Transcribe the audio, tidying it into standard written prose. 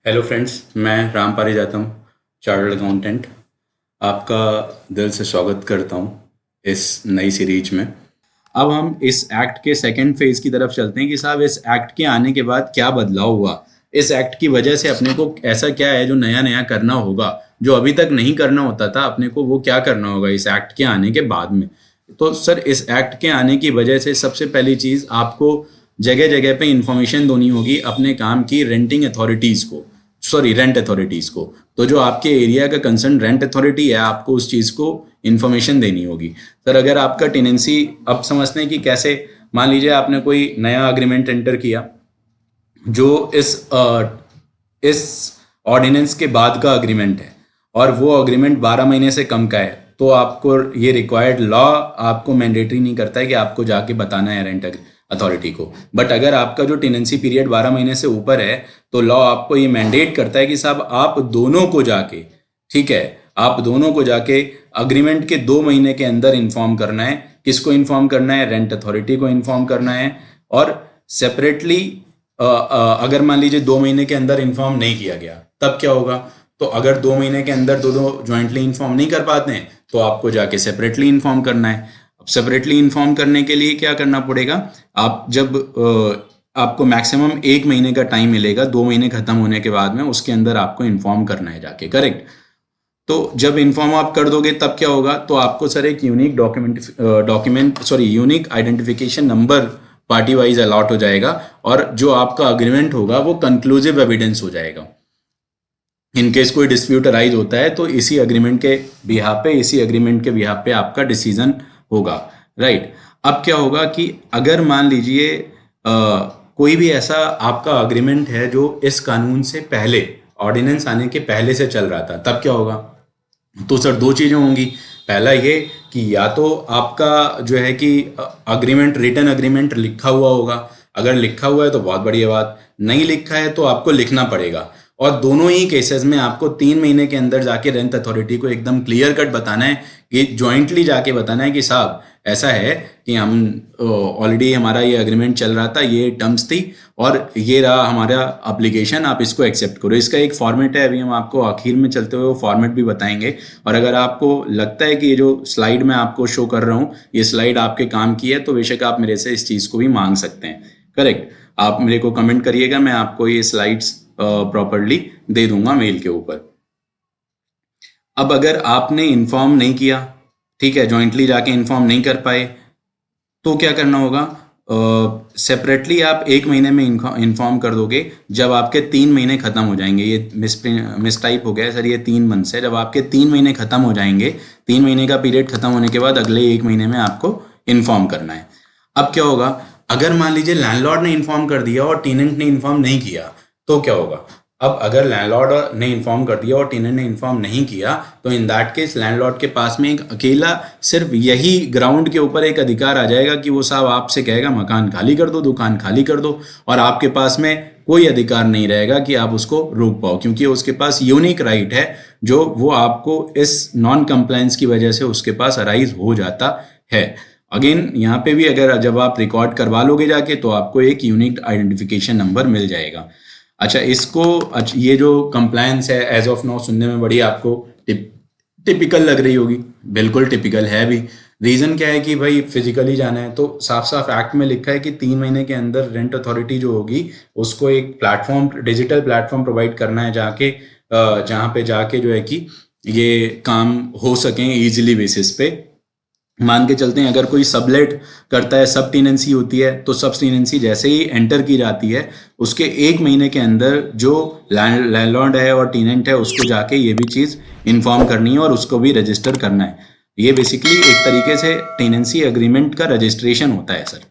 Hello friends, मैं Ram पारिजातम, chartered accountant. आपका दिल से स्वागत करता हूँ इस नई सीरीज में। अब हम इस एक्ट के सेकंड फेज की तरफ चलते हैं कि साहब इस एक्ट के आने के बाद क्या बदलाव हुआ। इस एक्ट की वजह से अपने को ऐसा क्या है जो नया नया करना होगा, जो अभी तक नहीं करना होता था अपने को, वो क्या करना होगा इस एक्ट के आने के बाद में। तो सर, इस एक्ट के आने की वजह से सबसे पहली चीज़ आपको जगह जगह पे इंफॉर्मेशन देनी होगी अपने काम की रेंटिंग अथॉरिटीज़ को, सॉरी रेंट अथॉरिटीज़ को। तो जो आपके एरिया का कंसर्न रेंट अथॉरिटी है, आपको उस चीज़ को इन्फॉर्मेशन देनी होगी। सर, अगर आपका टेनेंसी, अब समझते हैं कि कैसे, मान लीजिए आपने कोई नया अग्रीमेंट एंटर किया जो इस ऑर्डिनेंस के बाद का अग्रीमेंट है, और वो अग्रीमेंट 12 महीने से कम का है, तो आपको ये रिक्वायर्ड लॉ आपको मैंडेटरी नहीं करता है कि आपको जाके बताना है रेंट अथॉरिटी को। बट अगर आपका जो टेनेंसी पीरियड 12 महीने से ऊपर है, तो लॉ आपको ये मैंडेट करता है कि साहब आप दोनों को जाके, ठीक है, आप दोनों को जाके अग्रीमेंट के 2 महीने के अंदर इन्फॉर्म करना है। किसको इन्फॉर्म करना है? रेंट अथॉरिटी को इन्फॉर्म करना है। और सेपरेटली अगर मान लीजिए 2 महीने के अंदर इन्फॉर्म नहीं किया गया, तब क्या होगा? तो अगर 2 महीने के अंदर दोनों ज्वाइंटली इन्फॉर्म नहीं कर पाते हैं, तो आपको जाके सेपरेटली इन्फॉर्म करना है। अब सेपरेटली इन्फॉर्म करने के लिए क्या करना पड़ेगा? आप जब आपको मैक्सिमम 1 महीने का टाइम मिलेगा, 2 महीने खत्म होने के बाद में, उसके अंदर आपको इन्फॉर्म करना है जाके, करेक्ट। तो जब इन्फॉर्म आप कर दोगे तब क्या होगा? तो आपको सर एक unique identification number party wise allot हो जाएगा, और जो आपका अग्रीमेंट होगा वो कंक्लूसिव एविडेंस हो जाएगा। इनकेस कोई डिस्प्यूट अराइज होता है तो इसी अग्रीमेंट के बिहाफ पे आपका डिसीजन होगा, राइट। अब क्या होगा कि अगर मान लीजिए कोई भी ऐसा आपका अग्रीमेंट है जो इस कानून से पहले, ऑर्डिनेंस आने के पहले से चल रहा था, तब क्या होगा? तो सर, 2 चीज़ें होंगी। पहला ये कि या तो आपका जो है कि अग्रीमेंट, रिटन अग्रीमेंट लिखा हुआ होगा। अगर लिखा हुआ है तो बहुत बढ़िया बात, नहीं लिखा है तो आपको लिखना पड़ेगा। और दोनों ही केसेस में आपको 3 महीने के अंदर जाके रेंट अथॉरिटी को एकदम क्लियर कट बताना है, कि ज्वाइंटली जाके बताना है कि साहब ऐसा है कि हम ऑलरेडी, हमारा ये अग्रीमेंट चल रहा था, ये टर्म्स थी, और ये रहा हमारा अप्लीकेशन, आप इसको एक्सेप्ट करो। इसका एक फॉर्मेट है, अभी हम आपको आखिर में चलते हुए वो फॉर्मेट भी बताएंगे। और अगर आपको लगता है कि ये जो स्लाइड मैं आपको शो कर रहा हूँ, ये स्लाइड आपके काम की है, तो बेशक आप मेरे से इस चीज़ को भी मांग सकते हैं, करेक्ट। आप मेरे को कमेंट करिएगा, मैं आपको ये स्लाइड्स प्रॉपरली दे दूंगा मेल के ऊपर। अब अगर आपने इन्फॉर्म नहीं किया, ठीक है, जॉइंटली जाके इन्फॉर्म नहीं कर पाए, तो क्या करना होगा? सेपरेटली आप 1 महीने में इन्फॉर्म कर दोगे, जब आपके 3 महीने खत्म हो जाएंगे। ये मिस टाइप हो गया है सर, ये 3 मंथ है। जब आपके 3 महीने खत्म हो जाएंगे, 3 महीने का पीरियड खत्म होने के बाद अगले 1 महीने में आपको इन्फॉर्म करना है। अब क्या होगा? अगर मान लीजिए लैंडलॉर्ड ने इन्फॉर्म कर दिया और टेनेंट ने इन्फॉर्म नहीं किया, तो क्या होगा? अब अगर लैंडलॉर्ड ने इन्फॉर्म कर दिया और टेनेंट ने इन्फॉर्म नहीं किया, तो इन दैट केस लैंडलॉर्ड के पास में एक अकेला, सिर्फ यही ग्राउंड के ऊपर एक अधिकार आ जाएगा कि वो साहब आपसे कहेगा मकान खाली कर दो, दुकान खाली कर दो, और आपके पास में कोई अधिकार नहीं रहेगा कि आप उसको रोक पाओ, क्योंकि उसके पास यूनिक राइट है जो वो आपको इस नॉन कंप्लायंस की वजह से उसके पास अराइज हो जाता है। अगेन यहाँ पे भी अगर जब आप रिकॉर्ड करवा लोगे जाके, तो आपको एक यूनिक आइडेंटिफिकेशन नंबर मिल जाएगा। अच्छा, ये जो कंप्लायंस है एज ऑफ नाउ सुनने में बड़ी आपको टिपिकल लग रही होगी, बिल्कुल टिपिकल है भी। रीज़न क्या है कि भाई फिजिकली जाना है, तो साफ साफ एक्ट में लिखा है कि 3 महीने के अंदर रेंट अथॉरिटी जो होगी उसको एक प्लेटफॉर्म, डिजिटल प्लेटफॉर्म प्रोवाइड करना है, जहाँ पे जाके जो है कि ये काम हो सकें ईजिली बेसिस पे। मान के चलते हैं अगर कोई सबलेट करता है, सब टेनेंसी होती है, तो सब टेनेंसी जैसे ही एंटर की जाती है, उसके 1 महीने के अंदर जो लैंडलॉर्ड है और टेनेंट है उसको जाके ये भी चीज़ इन्फॉर्म करनी है और उसको भी रजिस्टर करना है। ये बेसिकली एक तरीके से टेनेंसी एग्रीमेंट का रजिस्ट्रेशन होता है सर।